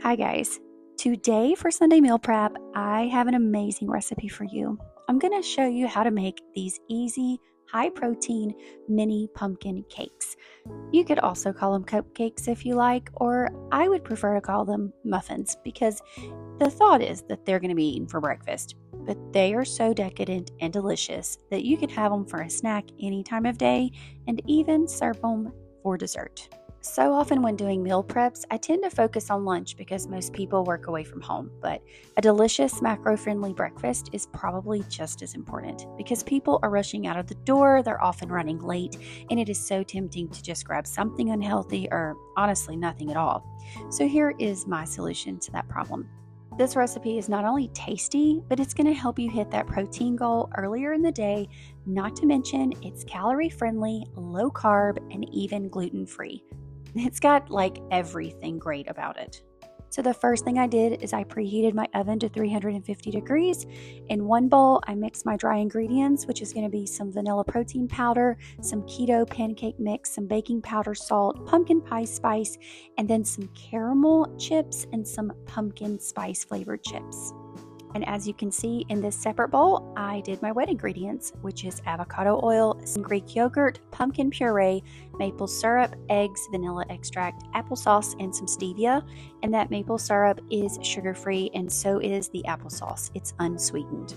Hi guys. Today for Sunday meal prep, I have an amazing recipe for you. I'm going to show you how to make these easy, high protein mini pumpkin cakes. You could also call them cupcakes if you like, or I would prefer to call them muffins because the thought is that they're going to be eaten for breakfast. But they are so decadent and delicious that you can have them for a snack any time of day and even serve them for dessert. So often when doing meal preps, I tend to focus on lunch because most people work away from home, but a delicious macro-friendly breakfast is probably just as important because people are rushing out of the door, they're often running late, and it is so tempting to just grab something unhealthy or honestly nothing at all. So here is my solution to that problem. This recipe is not only tasty, but it's going to help you hit that protein goal earlier in the day, not to mention it's calorie-friendly, low carb, and even gluten-free. It's got like everything great about it. So the first thing I did is I preheated my oven to 350 degrees. In one bowl, I mixed my dry ingredients, which is going to be some vanilla protein powder, some keto pancake mix, some baking powder, salt, pumpkin pie spice, and then some caramel chips and some pumpkin spice flavored chips. And as you can see in this separate bowl, I did my wet ingredients, which is avocado oil, some Greek yogurt, pumpkin puree, maple syrup, eggs, vanilla extract, applesauce, and some stevia. And that maple syrup is sugar-free, and so is the applesauce. It's unsweetened.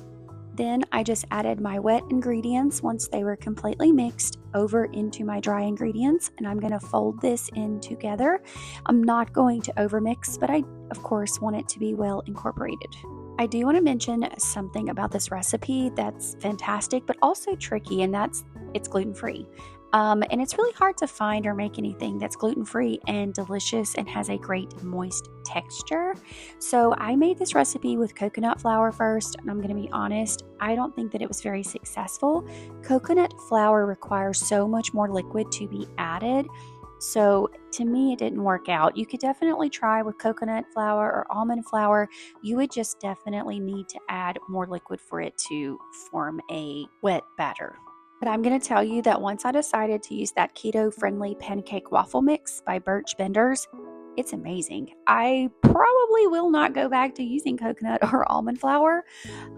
Then I just added my wet ingredients once they were completely mixed over into my dry ingredients, and I'm going to fold this in together. I'm not going to overmix, but I, of course, want it to be well incorporated. I do want to mention something about this recipe that's fantastic, but also tricky, and that's it's gluten-free. And it's really hard to find or make anything that's gluten-free and delicious and has a great moist texture. So I made this recipe with coconut flour first, and I'm going to be honest, I don't think that it was very successful. Coconut flour requires so much more liquid to be added. So to me, it didn't work out. You could definitely try with coconut flour or almond flour. You would just definitely need to add more liquid for it to form a wet batter. But I'm going to tell you that once I decided to use that keto-friendly pancake waffle mix by Birch Benders, it's amazing. I probably will not go back to using coconut or almond flour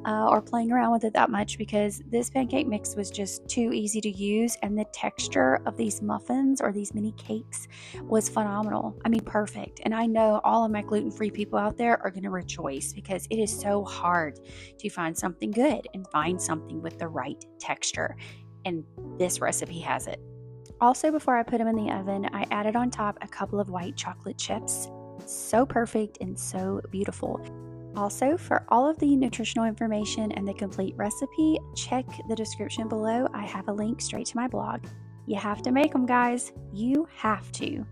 or playing around with it that much because this pancake mix was just too easy to use, and the texture of these muffins or these mini cakes was phenomenal. I mean, perfect. And I know all of my gluten-free people out there are going to rejoice because it is so hard to find something good and find something with the right texture. And this recipe has it. Also, before I put them in the oven, I added on top a couple of white chocolate chips. So perfect and so beautiful. Also, for all of the nutritional information and the complete recipe, check the description below. I have a link straight to my blog. You have to make them, guys. You have to.